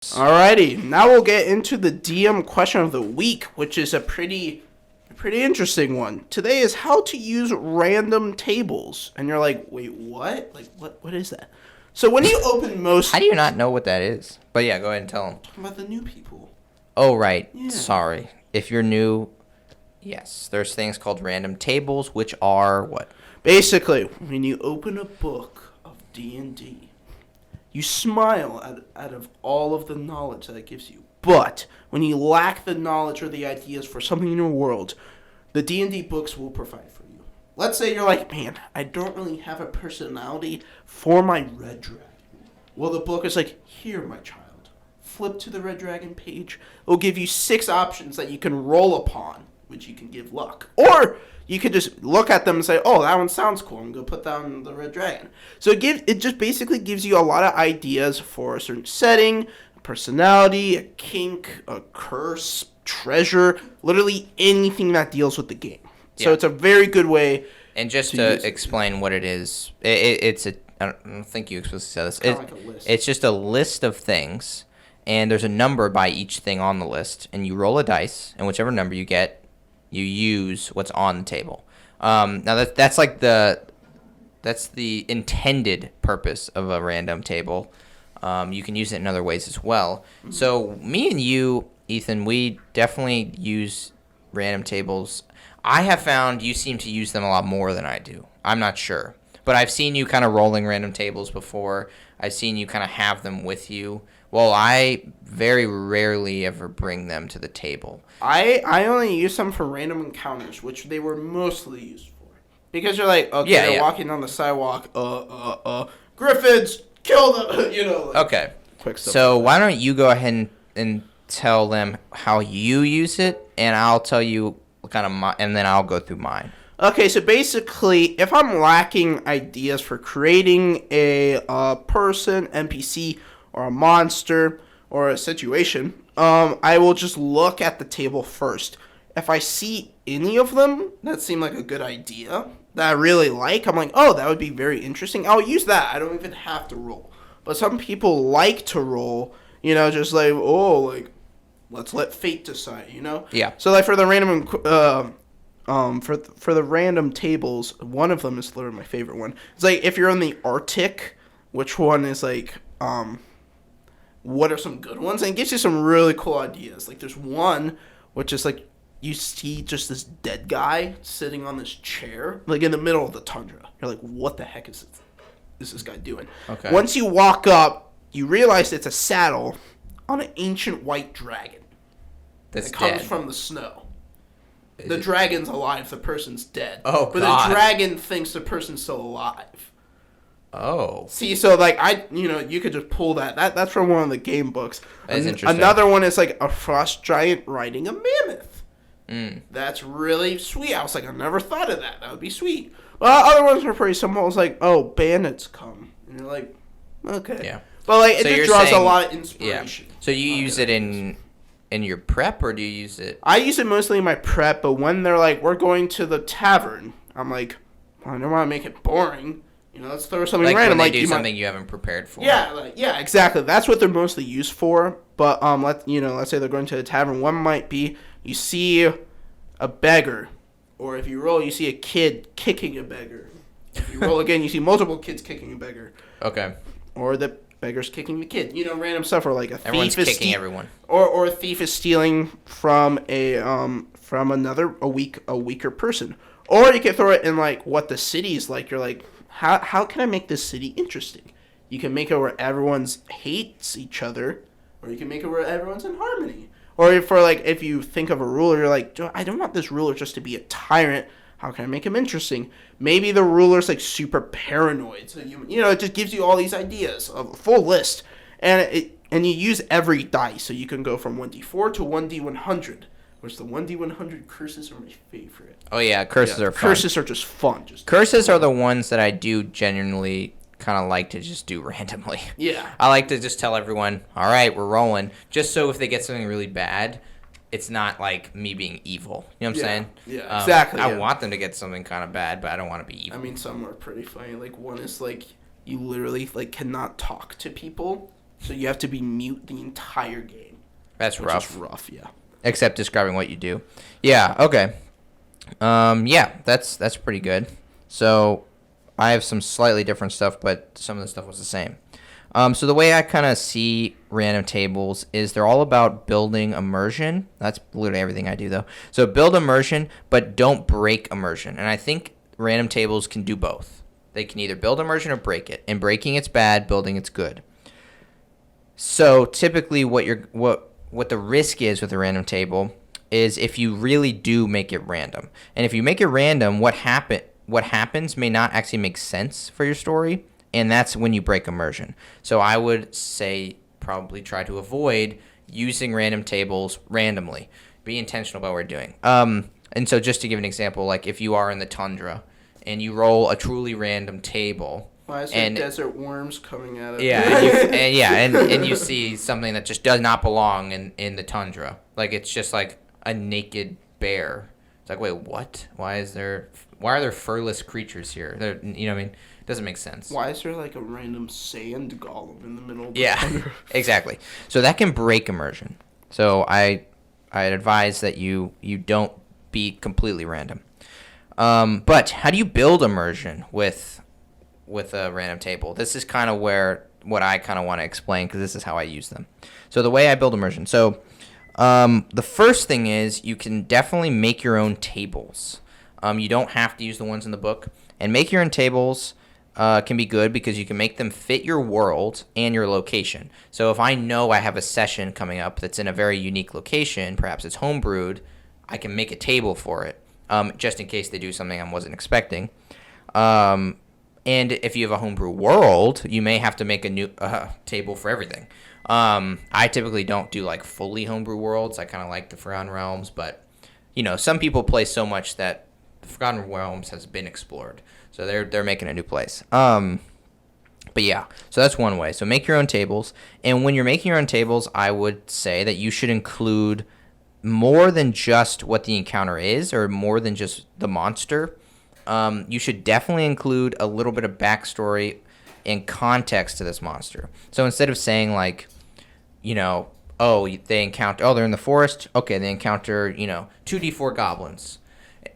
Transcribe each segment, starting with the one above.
Alrighty, now we'll get into the DM question of the week, which is a pretty interesting one. Today is how to use random tables. And you're like, wait, what? Like, what is that? So when you open most... How do you not know what that is? But yeah, go ahead and tell them. Talking about the new people. Oh, right. Yeah. Sorry. If you're new, yes, there's things called random tables, which are what? Basically, when you open a book of D&D, you smile out of all of the knowledge that it gives you. But when you lack the knowledge or the ideas for something in your world, the D&D books will provide for you. Let's say you're like, man, I don't really have a personality for my red dragon. Well, the book is like, here, my child. Flip to the red dragon page. It will give you 6 options that you can roll upon, which you can give luck. Or you could just look at them and say, oh, that one sounds cool. I'm going to put that on the red dragon. So it just basically gives you a lot of ideas for a certain setting, a personality, a kink, a curse, treasure, literally anything that deals with the game. So it's a very good way. And just to explain what it is, it's a, I don't think you explicitly said this. Like a list. It's just a list of things, and there's a number by each thing on the list, and you roll a dice, and whichever number you get, you use what's on the table. Now that's the intended purpose of a random table. You can use it in other ways as well. Mm-hmm. So me and you, Ethan, we definitely use random tables. I have found you seem to use them a lot more than I do. I'm not sure. But I've seen you kind of rolling random tables before. I've seen you kind of have them with you. Well, I very rarely ever bring them to the table. I only use them for random encounters, which they were mostly used for. Because you're like, okay, they're walking on the sidewalk, Griffins, kill them, Like okay. Quick stuff. So why don't you go ahead and tell them how you use it, and I'll tell you kind of and then I'll go through mine. Okay, so basically, if I'm lacking ideas for creating a person, NPC, or a monster, or a situation, I will just look at the table first. If I see any of them that seem like a good idea, that I really like, I'm like, oh, that would be very interesting. I'll use that. I don't even have to roll. But some people like to roll, just like, let's let fate decide, Yeah. So like for the random for the random tables, one of them is literally my favorite one. It's like if you're in the Arctic, which one is like what are some good ones? And it gives you some really cool ideas. Like there's one which is like you see just this dead guy sitting on this chair, like in the middle of the tundra. You're like, what the heck is this guy doing? Okay. Once you walk up, you realize it's a saddle on an ancient white dragon. That comes from the snow. The dragon's alive, the person's dead. Oh, but God. the dragon thinks the person's still alive. Oh. See, so like you could just pull that. That's from one of the game books. That's interesting. Another one is like a frost giant riding a mammoth. Mm. That's really sweet. I was like, I never thought of that. That would be sweet. Well, other ones are pretty simple. It's like, oh, bandits come. And you're like, okay. Yeah. But like it So just draws saying, a lot of inspiration. Yeah. So you use it in your prep, or do you use it? I use it mostly in my prep, but when they're like, we're going to the tavern, I'm like, well, I don't want to make it boring. Let's throw something like random. When they do something you haven't prepared for. Yeah, exactly. That's what they're mostly used for. But let's say they're going to the tavern. One might be you see a beggar, or if you roll, you see a kid kicking a beggar. If you roll again, you see multiple kids kicking a beggar. Okay. Or the beggar's kicking the kid. Random stuff, or like a Everyone's thief is kicking everyone. Or a thief is stealing from a weaker person. Or you can throw it in like what the city is like. You're like, how can I make this city interesting? You can make it where everyone's hates each other, or you can make it where everyone's in harmony. Or if you think of a ruler, you're like, I don't want this ruler just to be a tyrant. How can I make him interesting? Maybe the ruler's like super paranoid. So it just gives you all these ideas of a full list, and you use every dice, so you can go from 1d4 to 1d100. Which the 1d100 curses are my favorite. Oh yeah, curses are fun. Curses are just fun. Curses are the ones that I do genuinely kind of like to just do randomly. Yeah. I like to just tell everyone, all right, we're rolling. Just so if they get something really bad, it's not like me being evil. You know what I'm saying? Yeah, exactly. I want them to get something kind of bad, but I don't want to be evil. I mean, some are pretty funny. Like one is like you literally like cannot talk to people, So you have to be mute the entire game. That's Which rough. is rough, yeah. Except describing what you do. Yeah, okay. Yeah, that's pretty good. So I have some slightly different stuff, but some of the stuff was the same. So the way I kind of see random tables is they're all about building immersion. That's literally everything I do, though. So build immersion, but don't break immersion. And I think random tables can do both. They can either build immersion or break it. And breaking it's bad, building it's good. So typically what the risk is with a random table is if you really do make it random. And if you make it random, what happens may not actually make sense for your story. And that's when you break immersion. So I would say probably try to avoid using random tables randomly. Be intentional about what you're doing. And so just to give an example, like if you are in the tundra and you roll a truly random table. Why is there desert worms coming out of it? Yeah, and you see something that just does not belong in the tundra. Like it's just like a naked bear. It's like, wait, what? Why are there furless creatures here? You know what I mean? Doesn't make sense. Why is there like a random sand golem in the middle of the tundra? Exactly. So that can break immersion. So I advise that you don't be completely random. But how do you build immersion with a random table? This is kind of what I kind of want to explain because this is how I use them. So the way I build immersion. So the first thing is you can definitely make your own tables. You don't have to use the ones in the book. And make your own tables can be good because you can make them fit your world and your location. So if I know I have a session coming up that's in a very unique location, perhaps it's homebrewed, I can make a table for it, just in case they do something I wasn't expecting. And if you have a homebrew world, you may have to make a new table for everything. I typically don't do like fully homebrew worlds. I kind of like the Forgotten Realms, but some people play so much that the Forgotten Realms has been explored. So they're making a new place. But yeah, so that's one way. So make your own tables. And when you're making your own tables, I would say that you should include more than just what the encounter is or more than just the monster. You should definitely include a little bit of backstory and context to this monster. So instead of saying like, they're in the forest. Okay, they encounter, 2d4 goblins.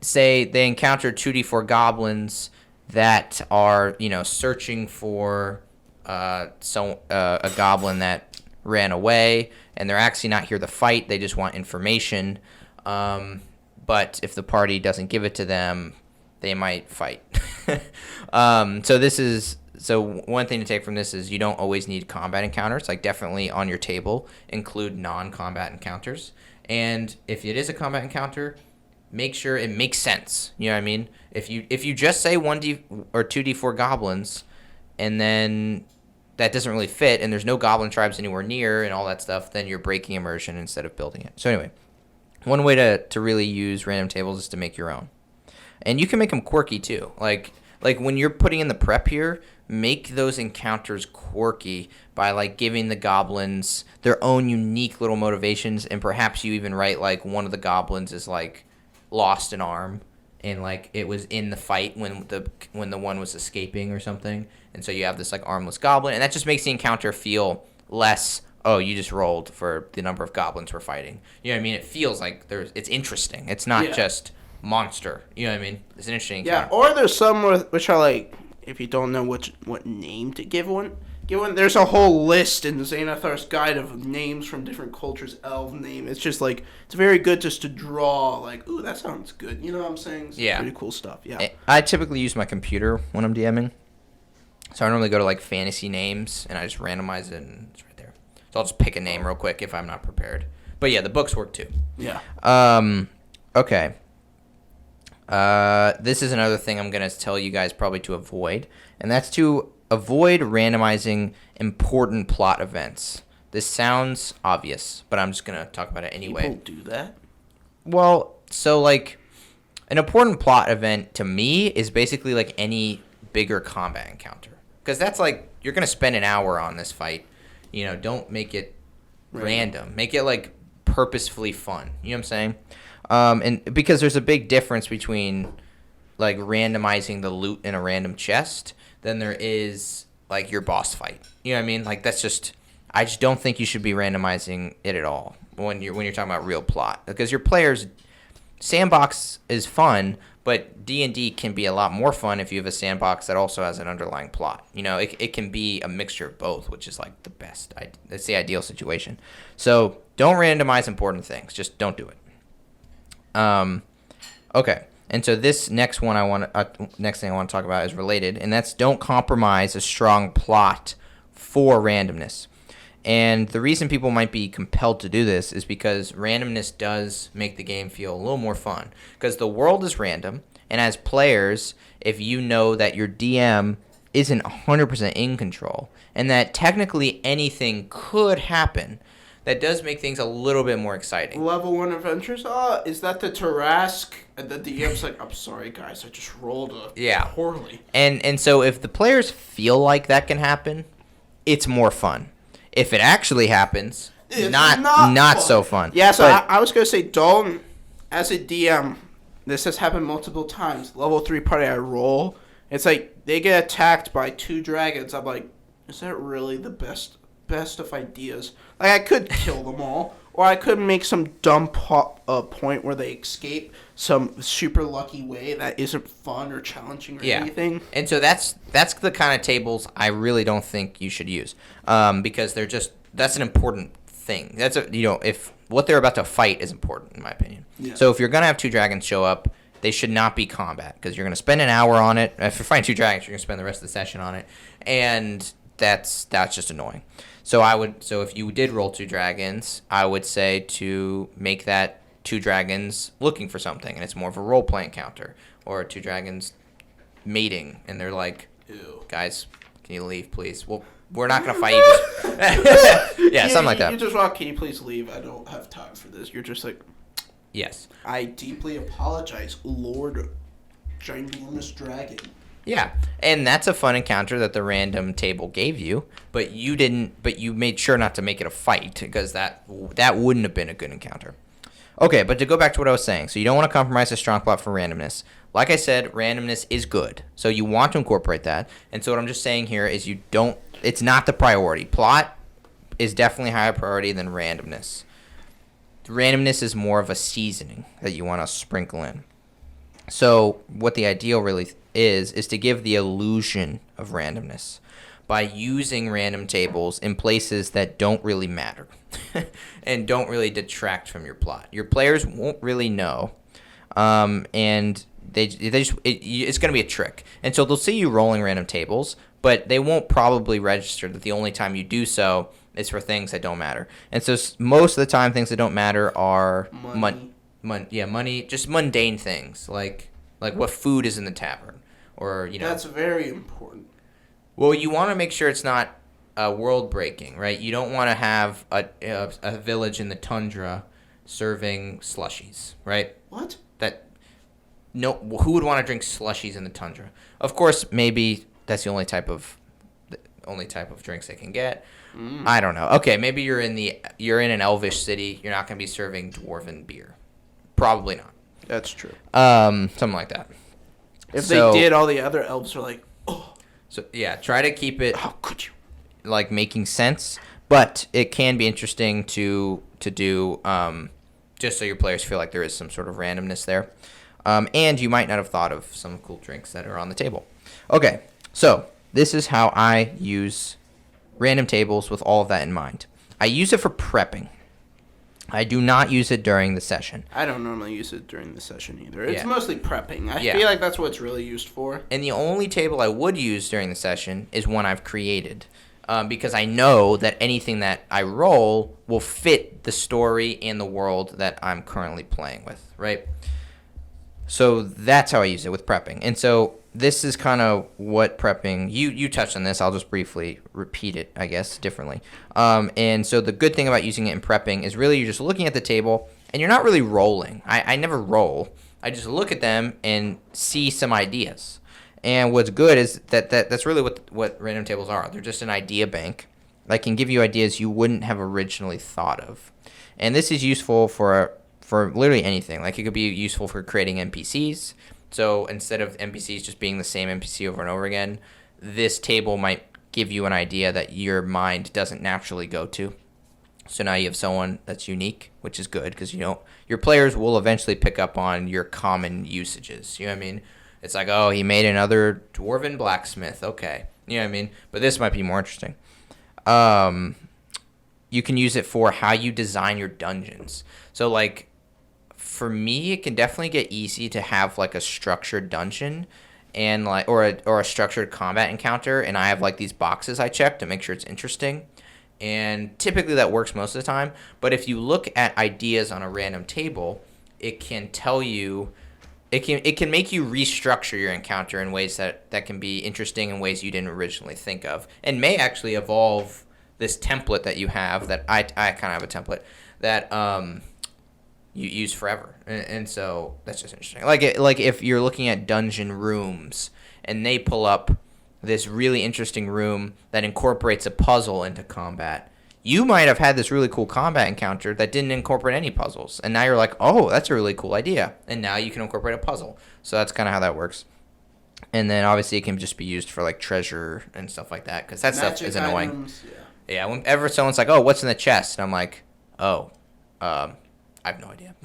Say they encounter 2d4 goblins that are, searching for a goblin that ran away, and they're actually not here to fight. They just want information. But if the party doesn't give it to them, they might fight. So one thing to take from this is you don't always need combat encounters. Like definitely on your table, include non-combat encounters. And if it is a combat encounter, make sure it makes sense. You know what I mean? If you just say 1d or 2d4 goblins, and then that doesn't really fit, and there's no goblin tribes anywhere near and all that stuff, then you're breaking immersion instead of building it. So anyway, one way to really use random tables is to make your own. And you can make them quirky too. Like when you're putting in the prep here, make those encounters quirky by like giving the goblins their own unique little motivations, and perhaps you even write like one of the goblins is like lost an arm and like it was in the fight when the one was escaping or something, and so you have this like armless goblin, and that just makes the encounter feel less, oh, you just rolled for the number of goblins we're fighting. You know what I mean? It feels like it's interesting. It's not just monster. You know what I mean? It's an interesting encounter. Yeah, or there's some which are like, if you don't know what name to give one, there's a whole list in the Xanathar's Guide of names from different cultures, elf name. It's just like, it's very good just to draw, like, ooh, that sounds good. You know what I'm saying? It's pretty cool stuff, yeah. I typically use my computer when I'm DMing. So I normally go to, like, fantasy names, and I just randomize it, and it's right there. So I'll just pick a name real quick if I'm not prepared. But, yeah, the books work, too. Yeah. Okay. This is another thing I'm going to tell you guys probably to avoid, and that's to avoid randomizing important plot events. This sounds obvious, but I'm just going to talk about it anyway. People do that? Well, so, like, an important plot event to me is basically, like, any bigger combat encounter. Because that's, like, you're going to spend an hour on this fight. You know, don't make it random. Make it, like, purposefully fun. You know what I'm saying? And because there's a big difference between, like, randomizing the loot in a random chest than there is, like, your boss fight. You know what I mean? Like, that's just, I just don't think you should be randomizing it at all when you're talking about real plot, because your players sandbox is fun, but D&D can be a lot more fun if you have a sandbox that also has an underlying plot. It can be a mixture of both, which is like the best. That's the ideal situation. So don't randomize important things. Just don't do it. Okay. And so this next thing I want to talk about is related, and that's don't compromise a strong plot for randomness. And the reason people might be compelled to do this is because randomness does make the game feel a little more fun. Because the world is random, and as players, if you know that your DM isn't 100% in control, and that technically anything could happen, that does make things a little bit more exciting. Level 1 adventures? Is that the Tarask? And the DM's like, I'm sorry, guys, I just rolled poorly. And so if the players feel like that can happen, it's more fun. If it actually happens, it's not so fun. Yeah, so I was going to say, Dalton, as a DM, this has happened multiple times. Level 3 party I roll, it's like they get attacked by 2 dragons. I'm like, is that really the best of ideas? Like, I could kill them all, or I could make some dumb point where they escape some super lucky way that isn't fun or challenging or anything. And so that's the kind of tables I really don't think you should use, because that's an important thing. That's if what they're about to fight is important, in my opinion. Yeah. So if you're gonna have 2 dragons show up, they should not be combat, because you're gonna spend an hour on it. If you're fighting 2 dragons, you're gonna spend the rest of the session on it, and that's just annoying. So if you did roll 2 dragons, I would say to make that 2 dragons looking for something, and it's more of a role-play encounter, or 2 dragons mating, and they're like, ew, guys, can you leave, please? Well, we're not going to fight you. Yeah, something like that. You just walk, can you please leave? I don't have time for this. You're just like, yes. I deeply apologize, Lord Ginormous Dragon. Yeah, and that's a fun encounter that the random table gave you, but you made sure not to make it a fight, because that wouldn't have been a good encounter. Okay, but to go back to what I was saying, so you don't want to compromise a strong plot for randomness. Like I said, randomness is good, so you want to incorporate that. And so what I'm just saying here is it's not the priority. Plot is definitely higher priority than randomness. Randomness is more of a seasoning that you want to sprinkle in. So what the ideal really is to give the illusion of randomness by using random tables in places that don't really matter and don't really detract from your plot. Your players won't really know, and it's going to be a trick. And so they'll see you rolling random tables, but they won't probably register that the only time you do so is for things that don't matter. And so most of the time, things that don't matter are money, just mundane things like what food is in the tavern, or That's very important. Well, you want to make sure it's not world breaking, right? You don't want to have a village in the tundra serving slushies, right? What? Who would want to drink slushies in the tundra? Of course, maybe that's the only type of drinks they can get. I don't know. Okay, maybe you're in an elvish city. You're not going to be serving dwarven beer. Probably not. That's true. Something like that. If they did, all the other elves are like, oh. So yeah, try to keep it. How could you? Like making sense, but it can be interesting to do just so your players feel like there is some sort of randomness there, and you might not have thought of some cool drinks that are on the table. Okay, so this is how I use random tables with all of that in mind. I use it for prepping. I do not use it during the session. I don't normally use it during the session either. It's mostly prepping. I feel like that's what it's really used for. And the only table I would use during the session is one I've created, because I know that anything that I roll will fit the story and the world that I'm currently playing with, right? So that's how I use it with prepping. And so this is kind of what prepping, you touched on this, I'll just briefly repeat it, I guess, differently. And so the good thing about using it in prepping is really you're just looking at the table, and you're not really rolling. I never roll. I just look at them and see some ideas. And what's good is that's really what random tables are. They're just an idea bank that can give you ideas you wouldn't have originally thought of. And this is useful for literally anything. Like, it could be useful for creating NPCs. So instead of NPCs just being the same NPC over and over again, this table might give you an idea that your mind doesn't naturally go to. So now you have someone that's unique, which is good because your players will eventually pick up on your common usages. You know what I mean? It's like, oh, he made another dwarven blacksmith. Okay, you know what I mean? But this might be more interesting. You can use it for how you design your dungeons. So like, for me, it can definitely get easy to have like a structured dungeon and like or a structured combat encounter, and I have like these boxes I check to make sure it's interesting. And typically that works most of the time. But if you look at ideas on a random table, it can tell you, it can make you restructure your encounter in ways that can be interesting in ways you didn't originally think of, and may actually evolve this template that you have. That I kind of have a template that you use forever, and so that's just interesting. Like if you're looking at dungeon rooms and they pull up this really interesting room that incorporates a puzzle into combat, you might have had this really cool combat encounter that didn't incorporate any puzzles, and now you're like, oh, that's a really cool idea, and now you can incorporate a puzzle. So that's kind of how that works. And then obviously it can just be used for like treasure and stuff like that, because that stuff is annoying. Items, yeah, whenever someone's like, oh, what's in the chest, and I'm like, oh, I have no idea.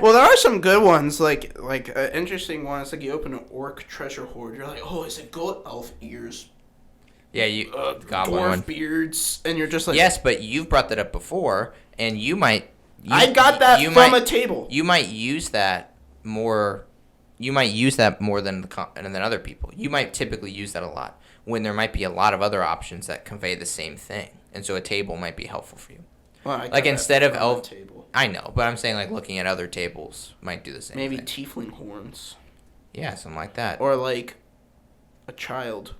Well, there are some good ones, like an interesting one. It's like you open an orc treasure hoard. You're like, oh, is it gold elf ears? Yeah, you goblin dwarf one. Beards, and you're just like, yes, but you've brought that up before, and you might. I got that from a table. You might use that more. You might use that more than other people. You might typically use that a lot when there might be a lot of other options that convey the same thing, and so a table might be helpful for you. Well, like instead of elf table. I know, but I'm saying like looking at other tables might do the same. Maybe thing. tiefling horns. Yeah, something like that. Or like a child.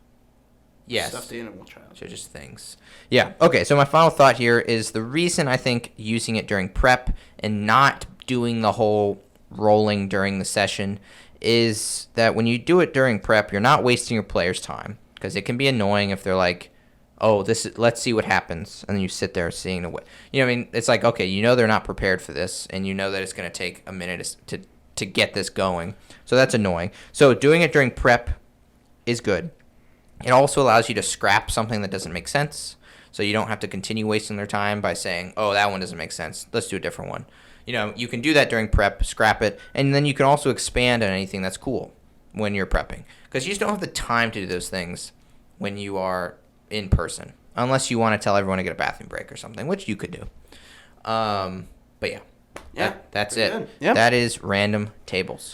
Yes. Stuffed animal child. So just things. Yeah. Okay. So my final thought here is the reason I think using it during prep and not doing the whole rolling during the session is that when you do it during prep, you're not wasting your players' time, because it can be annoying if they're like, oh, let's see what happens, and then you sit there seeing the way. You know what I mean? It's like, okay, they're not prepared for this, and that it's going to take a minute to get this going. So that's annoying. So doing it during prep is good. It also allows you to scrap something that doesn't make sense, so you don't have to continue wasting their time by saying, oh, that one doesn't make sense. Let's do a different one. You can do that during prep, scrap it, and then you can also expand on anything that's cool when you're prepping, because you just don't have the time to do those things when you are in person, unless you want to tell everyone to get a bathroom break or something, which you could do. But yeah. Yeah. That's it. Yep. That is random tables.